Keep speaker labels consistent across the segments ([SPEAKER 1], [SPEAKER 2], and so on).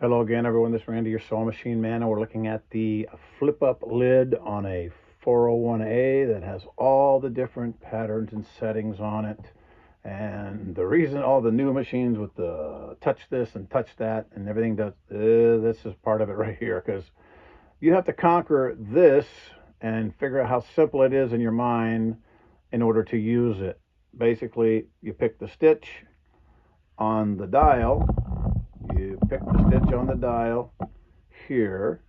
[SPEAKER 1] Hello again, everyone. This is Randy, your sewing machine man, and we're looking at the flip-up lid on a 401A that has all the different patterns and settings on it. And the reason all the new machines with the touch this and touch that and everything does, this is part of it right here, because you have to conquer this and figure out how simple it is in your mind in order to use it. Basically, you pick the stitch on the dial. You pick the stitch on the dial here,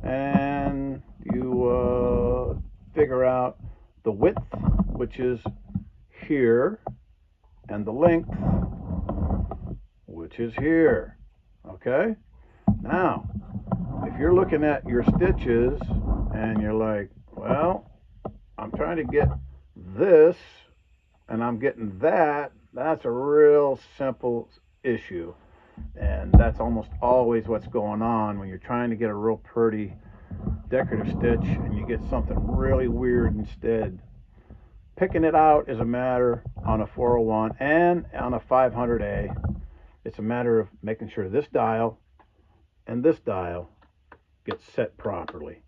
[SPEAKER 1] and you figure out the width, which is here, and the length, which is here. Okay? Now, if you're looking at your stitches and you're like, well, I'm trying to get this and I'm getting that, that's a real simple issue. And that's almost always what's going on when you're trying to get a real pretty decorative stitch and you get something really weird instead. Picking it out is a matter on a 401 and on a 500A. It's a matter of making sure this dial and this dial get set properly.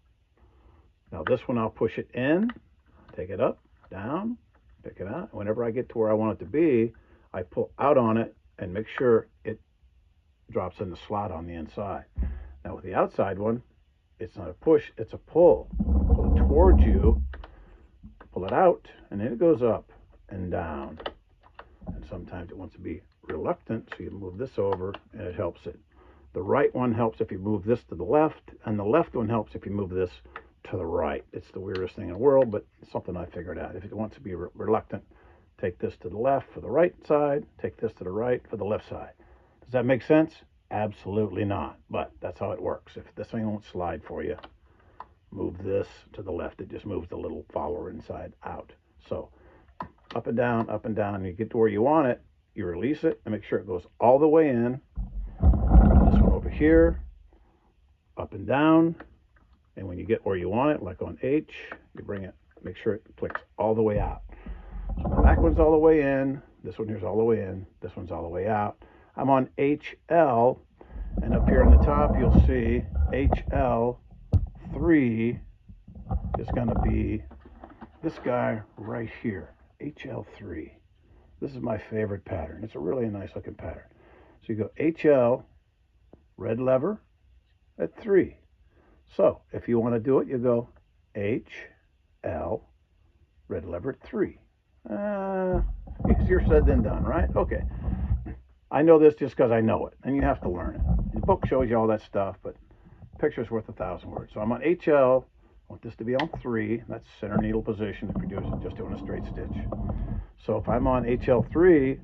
[SPEAKER 1] Now this one, I'll push it in, take it up, down, pick it out. Whenever I get to where I want it to be, I pull out on it and make sure it drops in the slot on the inside. Now with the outside one, it's not a push, it's a pull. Pull it towards you, pull it out, and then it goes up and down. And sometimes it wants to be reluctant, so you move this over and it helps it. The right one helps if you move this to the left, and the left one helps if you move this to the right. It's the weirdest thing in the world, but it's something I figured out. If it wants to be reluctant, take this to the left for the right side, take this to the right for the left side. Does that make sense? Absolutely not, but that's how it works. If this thing won't slide for you, move this to the left. It just moves the little follower inside out. So up and down, and you get to where you want it, you release it and make sure it goes all the way in. This one over here, up and down, and when you get where you want it, like on H, you bring it, make sure it clicks all the way out. So the back one's all the way in, this one here's all the way in, this one's all the way out. I'm on HL, and up here on the top you'll see HL3 is going to be this guy right here, HL3. This is my favorite pattern. It's a really nice looking pattern. So you go HL, red lever at 3. So if you want to do it, you go HL, red lever at 3. Easier said than done, right? Okay. I know this just because I know it, and you have to learn it. The book shows you all that stuff, but picture's worth 1,000 words. So I'm on HL. I want this to be on 3. That's center needle position if you're just doing a straight stitch. So if I'm on HL3,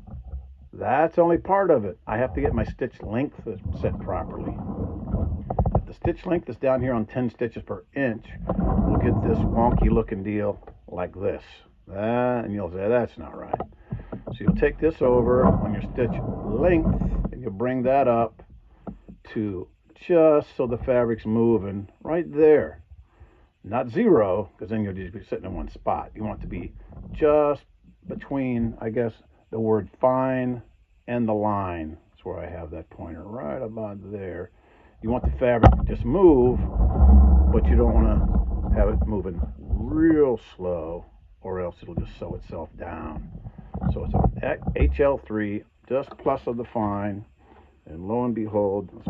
[SPEAKER 1] that's only part of it. I have to get my stitch length set properly. If the stitch length is down here on 10 stitches per inch, we'll get this wonky looking deal like this. And you'll say, that's not right. So you'll take this over on your stitch length and you'll bring that up to just so the fabric's moving right there. Not 0, because then you'll just be sitting in one spot. You want it to be just between, I guess, the word fine and the line. That's where I have that pointer, right about there. You want the fabric to just move, but you don't want to have it moving real slow, or else it'll just sew itself down. So it's on HL3, just plus of the fine, and lo and behold, let's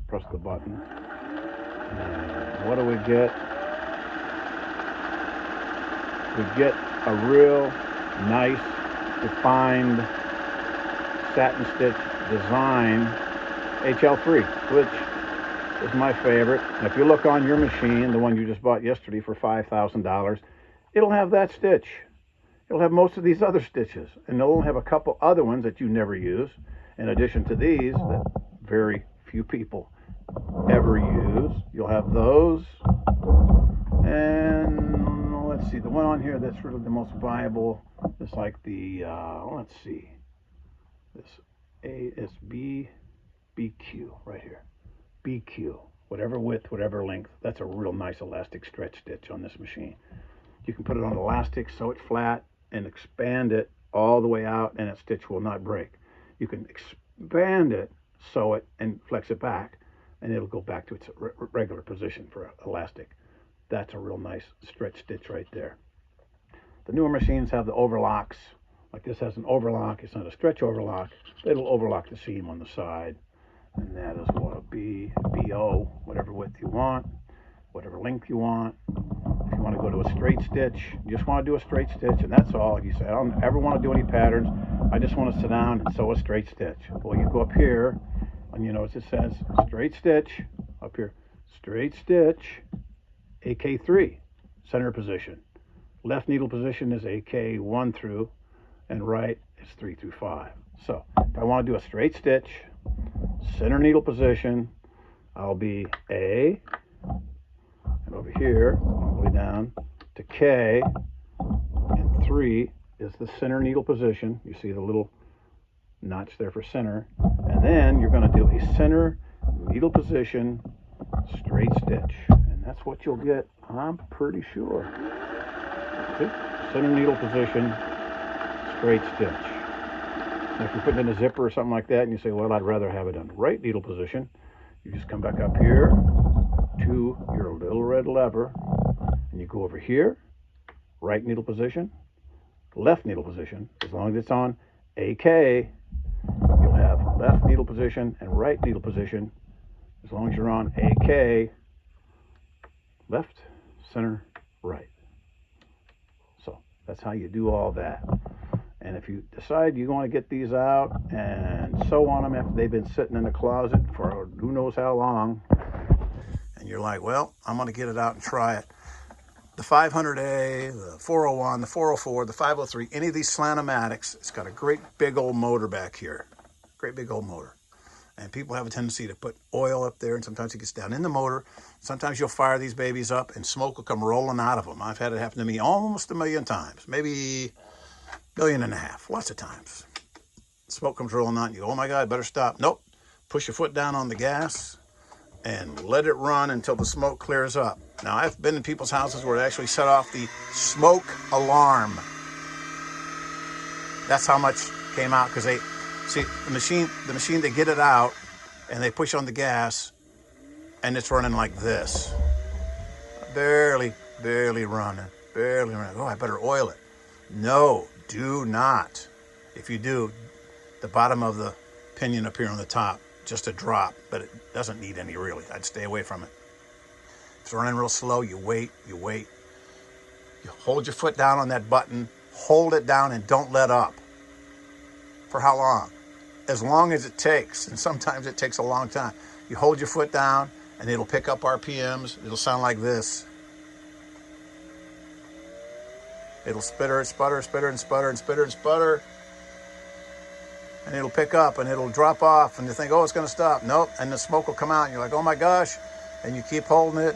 [SPEAKER 1] press the button. And what do we get? We get a real nice, defined satin stitch design, HL3, which is my favorite. And if you look on your machine, the one you just bought yesterday for $5,000, it'll have that stitch. It'll have most of these other stitches, and it'll have a couple other ones that you never use, in addition to these that very few people ever use. You'll have those, and let's see, the one on here that's really the most viable is like the, let's see, this BQ right here, BQ, whatever width, whatever length. That's a real nice elastic stretch stitch on this machine. You can put it on elastic, sew it flat, and expand it all the way out, and that stitch will not break. You can expand it sew it and flex it back, and it'll go back to its regular position for elastic. That's a real nice stretch stitch right there. The newer machines have the overlocks. Like this has an overlock. It's not a stretch overlock. It'll overlock the seam on the side. And that is what a BO, whatever width you want, whatever length you want. If you want to go to a straight stitch, you just want to do a straight stitch, and that's all. You say, I don't ever want to do any patterns. I just want to sit down and sew a straight stitch. Well, you go up here, and you notice it says straight stitch, up here, straight stitch, AK3, center position. Left needle position is AK 1 through, and right is 3 through 5. So if I want to do a straight stitch, center needle position, I'll be A, and over here, all the way down to K, and 3 is the center needle position. You see the little notch there for center. And then you're going to do a center needle position straight stitch. And that's what you'll get, I'm pretty sure. See? Center needle position straight stitch. Now, if you're putting in a zipper or something like that, and you say, well, I'd rather have it on the right needle position, you just come back up here to your little red lever, and you go over here, right needle position, left needle position. As long as it's on AK, you'll have left needle position and right needle position. As long as you're on AK, left, center, right. So that's how you do all that. And if you decide you want to get these out and sew on them after they've been sitting in the closet for who knows how long, and you're like, well, I'm going to get it out and try it. The 500A, the 401, the 404, the 503, any of these Slant-O-Matics, it's got a great big old motor back here. Great big old motor. And people have a tendency to put oil up there, and sometimes it gets down in the motor. Sometimes you'll fire these babies up and smoke will come rolling out of them. I've had it happen to me almost 1,000,000 times, maybe 1.5 million, lots of times. Smoke comes rolling out and you go, oh my God, better stop. Nope, push your foot down on the gas and let it run until the smoke clears up. Now, I've been in people's houses where it actually set off the smoke alarm. That's how much came out, because they, see, the machine, they get it out and they push on the gas and it's running like this. Barely running, barely running. Oh, I better oil it. No, do not. If you do, the bottom of the pinion up here on the top, just a drop, but it doesn't need any really. I'd stay away from it. If it's running real slow, you wait. You hold your foot down on that button, hold it down and don't let up. For how long? As long as it takes, and sometimes it takes a long time. You hold your foot down and it'll pick up RPMs. It'll sound like this. It'll spitter, sputter, spitter, and sputter, and spitter, and sputter. And it'll pick up and it'll drop off and you think, oh, it's going to stop. Nope. And the smoke will come out and you're like, oh my gosh. And you keep holding it.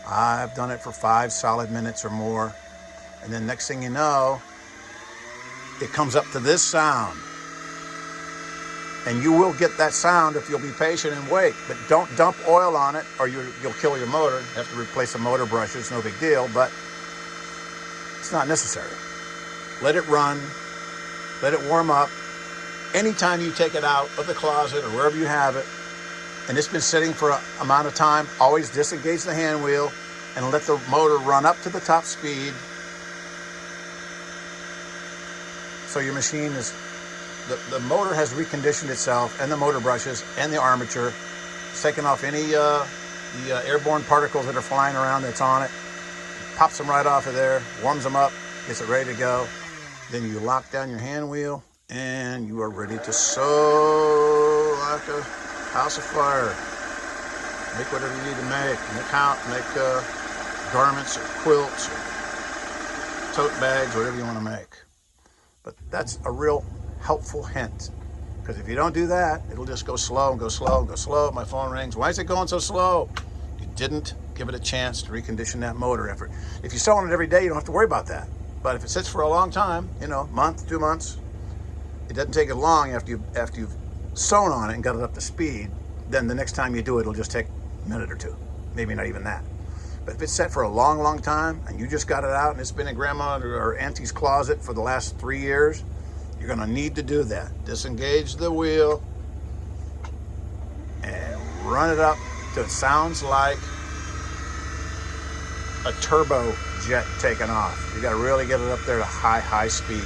[SPEAKER 1] I've done it for 5 solid minutes or more. And then next thing you know, it comes up to this sound. And you will get that sound if you'll be patient and wait. But don't dump oil on it or you'll kill your motor. You have to replace the motor brushes. No big deal, but it's not necessary. Let it run. Let it warm up. Anytime you take it out of the closet or wherever you have it, and it's been sitting for an amount of time, always disengage the hand wheel and let the motor run up to the top speed. So your machine is, the motor has reconditioned itself, and the motor brushes and the armature. It's taken off any the airborne particles that are flying around that's on it. Pops them right off of there, warms them up, gets it ready to go. Then you lock down your hand wheel and you are ready to sew like a house of fire. Make whatever you need to make. Make garments or quilts or tote bags, whatever you want to make. But that's a real helpful hint, because if you don't do that, it'll just go slow and go slow and go slow. My phone rings. Why is it going so slow? You didn't give it a chance to recondition that motor effort. If you sew on it every day, you don't have to worry about that. But if it sits for a long time, month, 2 months, it doesn't take it long after you've sewn on it and got it up to speed. Then the next time you do it, it'll just take a minute or two, maybe not even that. But if it's set for a long, long time and you just got it out and it's been in grandma or auntie's closet for the last 3 years, you're going to need to do that. Disengage the wheel, run it up till it sounds like a turbo jet taking off. You got to really get it up there to high speed.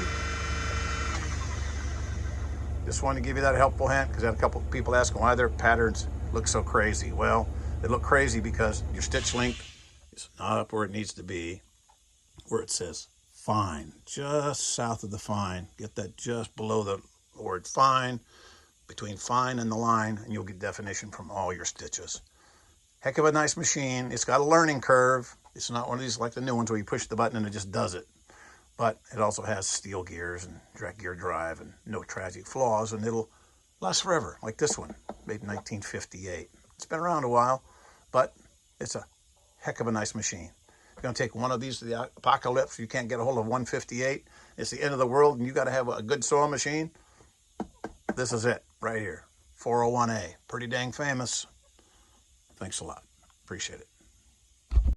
[SPEAKER 1] Just wanted to give you that helpful hint because I had a couple of people asking why their patterns look so crazy. Well, they look crazy because your stitch length is not up where it needs to be, where it says fine, just south of the fine. Get that just below the word fine, between fine and the line, and you'll get definition from all your stitches. Heck of a nice machine. It's got a learning curve. It's not one of these like the new ones where you push the button and it just does it. But it also has steel gears and direct gear drive and no tragic flaws, and it'll last forever, like this one, made in 1958. It's been around a while, but it's a heck of a nice machine. You're going to take one of these to the apocalypse, you can't get a hold of 158, it's the end of the world, and you got to have a good sewing machine. This is it, right here. 401A. Pretty dang famous. Thanks a lot. Appreciate it.